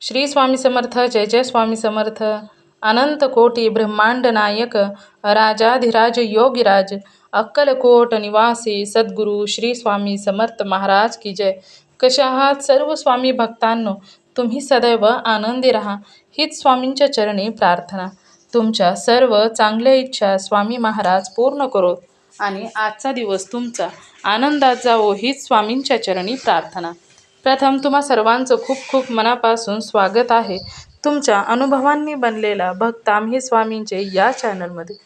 श्री स्वामी समर्थ. जय जय स्वामी समर्थ. अनंत कोटी ब्रह्मांड नायक राजाधिराज योगीराज अक्कलकोट निवासी सद्गुरू श्री स्वामी समर्थ महाराज की जय. कशा आहात सर्व स्वामी भक्तांनो? तुम्ही सदैव आनंदी राहा हीच स्वामींच्या चरणी प्रार्थना. तुमच्या सर्व चांगल्या इच्छा स्वामी महाराज पूर्ण करोत आणि आजचा दिवस तुमचा आनंदात जावो हीच स्वामींच्या चरणी प्रार्थना. प्रथम तुम्हा सर्वांचं खूप खूप मनापासून स्वागत आहे तुमच्या अनुभवांनी बनलेला भक्त आम्ही स्वामींचे या चॅनलमध्ये.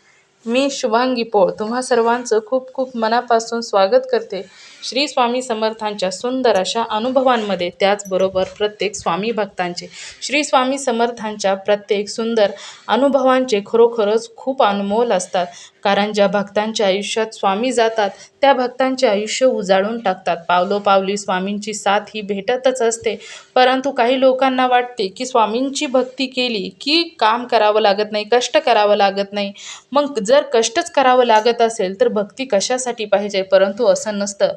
मी शुभांगी पोळ तुम्हा सर्वांचं खूप खूप मनापासून स्वागत करते श्री स्वामी समर्थांच्या सुंदर अशा अनुभवांमध्ये. त्याचबरोबर प्रत्येक स्वामी भक्तांचे श्री स्वामी समर्थांच्या प्रत्येक सुंदर अनुभवांचे खरोखरच खूप अनमोल असतात. कारण ज्या भक्तांच्या आयुष्यात स्वामी जातात त्या भक्तांचे आयुष्य उजाळून टाकतात. पावलोपावली स्वामींची साथ ही भेटतच असते. परंतु काही लोकांना वाटते की स्वामींची भक्ती केली की काम करावं लागत नाही, कष्ट करावं लागत नाही. मग जर कष्टच करावं लागत असेल तर भक्ती कशासाठी पाहिजे? परंतु असं नसतं.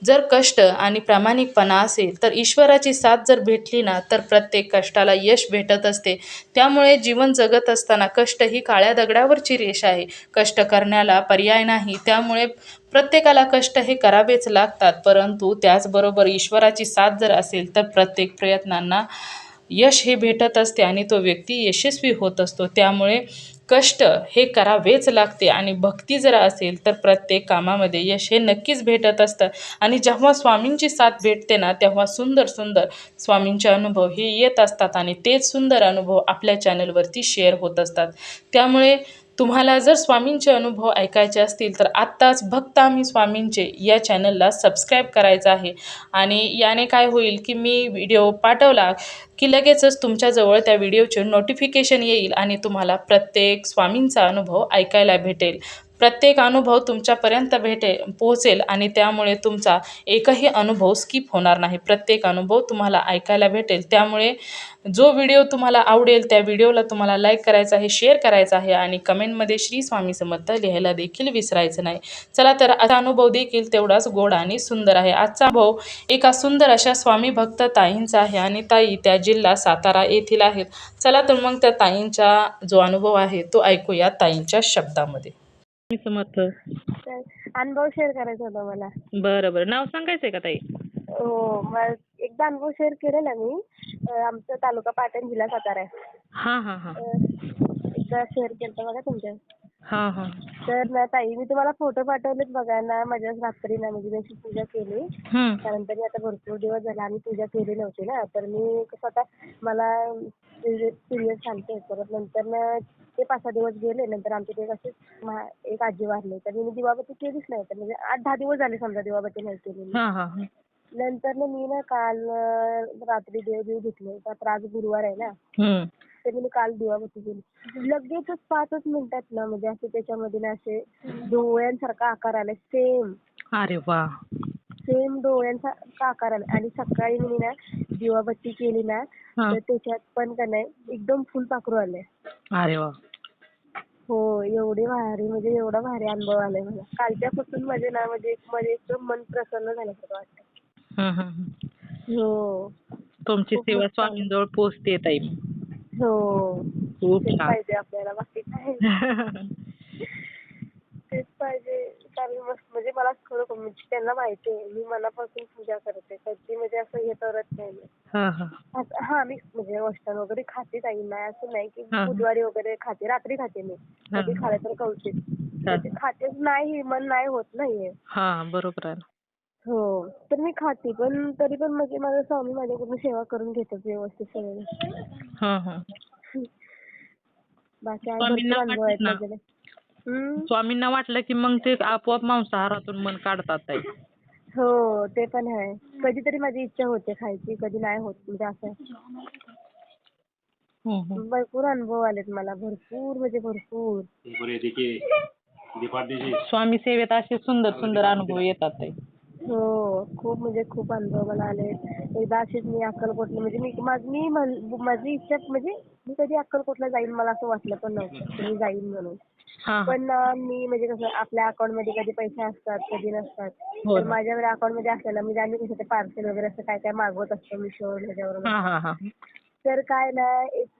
जर कष्ट आणि प्रामाणिकपणा असेल तर ईश्वराची साथ जर भेटली ना तर प्रत्येक कष्टाला यश भेटत असते. त्यामुळे जीवन जगत असताना कष्ट ही काळ्या दगडावरची रेष आहे. कष्ट करण्याला पर्याय नाही. त्यामुळे प्रत्येकाला कष्ट हे करावेच लागतात. परंतु त्याचबरोबर ईश्वराची साथ जर असेल तर प्रत्येक प्रयत्नांना यश हे भेटत असते आणि तो व्यक्ती यशस्वी होत असतो. त्यामुळे कष्ट हे करावेच लागते आणि भक्ती जर असेल तर प्रत्येक कामामध्ये यश हे नक्कीच भेटत असतं. आणि जेव्हा स्वामींची साथ भेटते ना तेव्हा सुंदर सुंदर स्वामींचे अनुभव हे येत असतात आणि तेच सुंदर अनुभव आपल्या चॅनलवरती शेअर होत असतात. त्यामुळे तुम्हाला जर स्वामींचे अनुभव ऐकायचे असतील तर आत्ताच भक्त आम्ही स्वामींचे या चॅनलला सबस्क्राईब करायचं आहे. आणि याने काय होईल की मी व्हिडिओ पाठवला की लगेचच तुमच्याजवळ त्या व्हिडिओचे नोटिफिकेशन येईल आणि तुम्हाला प्रत्येक स्वामींचा अनुभव ऐकायला भेटेल. प्रत्येक अनुभव तुमच्यापर्यंत पोहोचेल आणि त्यामुळे तुमचा एकही अनुभव स्किप होणार नाही. प्रत्येक अनुभव तुम्हाला ऐकायला भेटेल. त्यामुळे जो व्हिडिओ तुम्हाला आवडेल त्या व्हिडिओला तुम्हाला लाईक करायचं आहे, शेअर करायचं आहे आणि कमेंटमध्ये श्री स्वामी समर्थ लिहायला देखील विसरायचं नाही. चला तर आजचा अनुभव देखील तेवढाच गोड आणि सुंदर आहे. आजचा अनुभव एका सुंदर अशा स्वामी भक्त ताईंचा आहे आणि ताई त्या जिल्हा सातारा येथील आहेत. चला तर मग त्या ताईंचा जो अनुभव आहे तो ऐकूया ताईंच्या शब्दामध्ये. स्वामी समर्थ. तर अनुभव शेअर करायचा होता मला. बरं बरं, नाव सांगायचंय का ताई? हो, मग एकदा अनुभव शेअर केलेला मी. आमचा तालुका पाटण, जिल्हा सातारा आहे. हा हा हा एकदा शेअर केलं बघा तुमच्या. हा हा तर ना ताई, मी तुम्हाला फोटो पाठवलेत बघा ना. माझ्या रात्री ना म्हणजे मी पूजा केली. कारण तरी आता भरपूर दिवस झाला आम्ही पूजा केली नव्हती ना. तर मी स्वतः मला पिरियड आलते. परत नंतर ना ते 5-6 दिवस गेले. नंतर आमचे ते कसे एक आजी वारली. तर मी दिवाबत्ती केलीच नाही. तर म्हणजे 8-10 दिवस झाले समजा दिवाबत्ती नाही केलेली. नंतर ना मी ना काल रात्री देव घेतले. तर आज गुरुवार आहे ना. तर मी काल दिवाबत्ती केली. लगेचच 5च मिनिटात ना म्हणजे असे त्याच्यामध्ये ना असे डोळ्यांसारखा आकार आलाय सेम. अरे वा. सेम डोळ्यांचा आकार आला. आणि सकाळी मी ना दिवाबत्ती केली ना तर त्याच्यात पण का नाही एकदम फुलपाखरू आले. अरे वा. हो, एवढे भारी म्हणजे एवढा भारी अनुभव आलाय मला. कालच्यापासून माझे ना म्हणजे एकदम मन प्रसन्न झाल्यासारखं वाटतं. हो. तुमची खूप सेवा मस्त स्वामींजवळ पोहोचते ताई. हो. खूप तेच छान. पाहिजे आपल्याला, बाकी काय. तेच पाहिजे. कारण मस्त म्हणजे मला खरोखर म्हणजे त्यांना माहिती आहे मी मनापासून पूजा करते. कधी म्हणजे असं हे करत नाही मी. हा, मी म्हणजे वष्टन वगैरे खाते ताई. नाही असं नाही की बुधवारी वगैरे खाते. रात्री खाते मी. कधी खाल्लं तर कौचित. म्हणजे खातेच नाही, मन नाही होत नाहीये. बरोबर आहे. हो, तर मी खाते. पण तरी पण म्हणजे माझा स्वामी माझ्याकडून सेवा करून घेतात व्यवस्थित सगळं. बाकी आहे भरपूर अनुभव आहेत माझे. स्वामींना वाटलं की मग ते आपोआप मांसाहारातून मन काढतात ताई. हो, ते पण आहे. कधीतरी माझी इच्छा होते खायची, कधी नाही होत. म्हणजे असं भरपूर अनुभव आलेत मला. भरपूर म्हणजे भरपूर. स्वामी सेवेत असे सुंदर सुंदर अनुभव येतात ताई. हो, खूप म्हणजे खूप अनुभव मला आले. एकदा अशीच मी अक्कलकोटला म्हणजे माझी इच्छा म्हणजे मी कधी अक्कलकोटला जाईन मला असं वाटलं पण नव्हतं की मी जाईन म्हणून. पण मी म्हणजे कसं आपल्या अकाउंटमध्ये कधी पैसे असतात, कधी नसतात. तर माझ्याकडे अकाउंटमध्ये असलेलं म्हणजे आम्ही कसं ते पार्सल वगैरे असं काय काय मागवत असतो मिशो ह्याच्यावरून. तर काय ना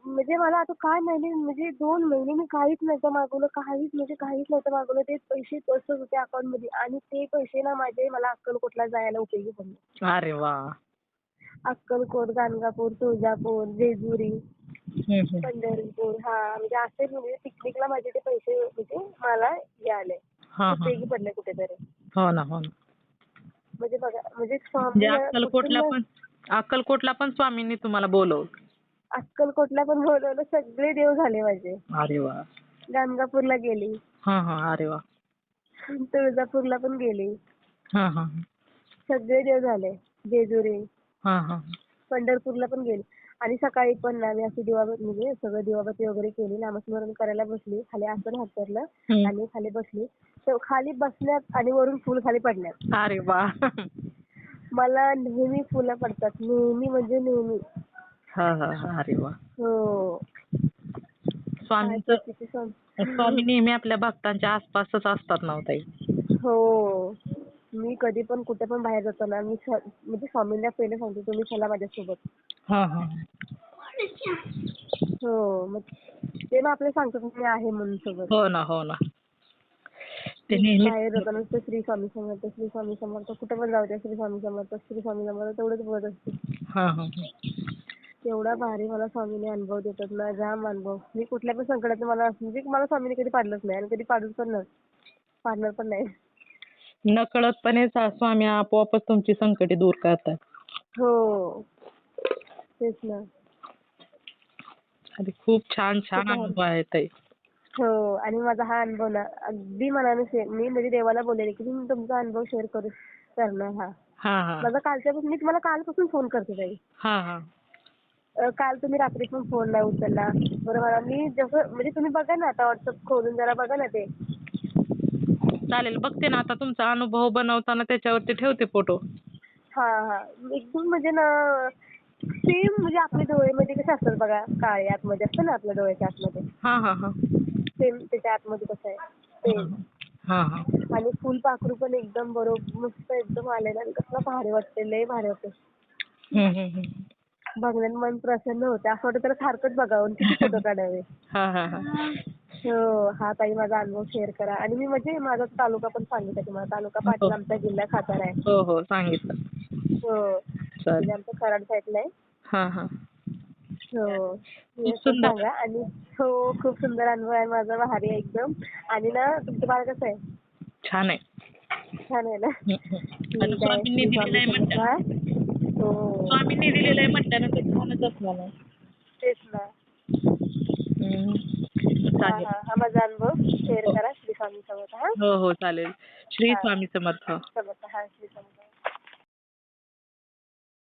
म्हणजे मला आता काय महिने म्हणजे 2 महिने मी काहीच नव्हतं मागवलं, काहीच नव्हतं मागवलं. ते पैसे तसंच होते अकाउंटमध्ये आणि ते पैसे ना माझे मला अक्कलकोटला जायला उपयोगी पडले. अरे वा. अक्कलकोट, गाणगापूर, तुळजापूर, जेजुरी, हम्म. पंढरपूर म्हणजे असे म्हणजे पिकनिकला माझे ते पैसे म्हणजे मला हे आले. हा हा. उपयोगी पडले कुठेतरी. हो ना म्हणजे बघा म्हणजे म्हणजे स्वामी अक्कलकोटला पण स्वामींनी तुम्हाला बोलवलं. अक्कलकोटला पण बोलवलं, सगळे देव झाले माझे. अरे वा. गाणगापूरला गेली, हा हा. अरे वा. तुळजापूरला पण गेली. हा हा. सगळे देव झाले. जेजुरी, हा हा. पंढरपूरला पण गेली. आणि सकाळी पण ना मी अशी म्हणजे सगळं दिवाबत्ती वगैरे केली. नामस्मरण करायला बसली. खाली आसन हातरलं आणि खाली बसली. तर खाली बसण्यात आणि वरून फुल खाली पडण्यात. अरे वा. मला नेहमी फुलं पडतात. नेहमी म्हणजे नेहमी. हा हा. अरे वा. हो. स्वामी नेहमी आपल्या भक्तांच्या आसपासच असतात ना ताई. हो. मी कधी पण कुठे पण बाहेर जातो ना मी म्हणजे स्वामींना पहिले सांगते तुम्ही चला माझ्यासोबत. हा हा. हो. मग ते मग आपल्याला सांगतात मी आहे म्हणून सोबत. हो ना. ते नेहमी बाहेर जाताना नुसतं श्री स्वामी समर्थ, श्री स्वामी समर्थ कुठे पण जाऊ द्या श्री स्वामी समर्थ, श्री स्वामी समर्थ तेवढंच बोलत असते. हा हा. एवढा भारी मला स्वामीने अनुभव देतात ना, जाम अनुभव. मी कुठल्या पण संकटात म्हणजे मला स्वामीने कधी पाडलंच नाही आणि कधी पाडणार पण नाही. नकळतपणे स्वामी आपोआपच तुमची संकटे दूर करतात. हो. तेच ना. आणि खूप छान अनुभव आहे ताई. हो. आणि माझा हा अनुभव ना अगदी मनाने मी म्हणजे देवाला बोललेले की मी तुमचा अनुभव शेअर करणार हा. हा हा. माझा कालच्यापासून मी तुम्हाला कालपासून फोन करते ताई. हा हा. काल तुम्ही रात्री पण फोन नाही उचलला. बरोबर मी जसं म्हणजे तुम्ही बघा ना आता व्हॉट्सअप खोलून जरा बघा ना ते. चालेल बघते ना आता तुमचा अनुभव बनवताना त्याच्यावरती ठेवते फोटो. हा. एकदम म्हणजे ना सेम म्हणजे आपले डोळे म्हणजे कसे असतात बघा काळे आतमध्ये असतं ना आपल्या डोळ्याच्या आतमध्ये. हा. सेम त्याच्या आतमध्ये कसं आहे सेम. हा. आणि फुलपाखरू पण एकदम बरोबर मस्त एकदम आलेलं आणि कसलं भारी वाटते, लय भारी वाटते. बघण्यात मन प्रसन्न होते. असं वाटतं त्याला सारखंच बघावं किती फोटो काढावे. हा. हो. हा ताई माझा अनुभव शेअर करा. आणि मी म्हणजे माझा तालुका पण सांगितला तुम्हाला. तालुका पाटण आमचा जिल्हा सातारा आहे. हो सांगितलं. हो. म्हणजे आमचं कराड साईडला आहे. हा. हो. खूप सुंदर. सांगा. आणि हो खूप सुंदर अनुभव आहे माझा, भारी आहे एकदम. आणि ना तुमचं बाळ कसं आहे? छान आहे. छान आहे ना? आणि स्वामींनी दिलेलं आहे म्हटल्यानंतर छानच असणार आहे. तेच ना. चालेल. हा माझा अनुभव शेअर करा श्री स्वामी समर्थ. हो चालेल. श्री स्वामी समर्थ. श्री स्वामी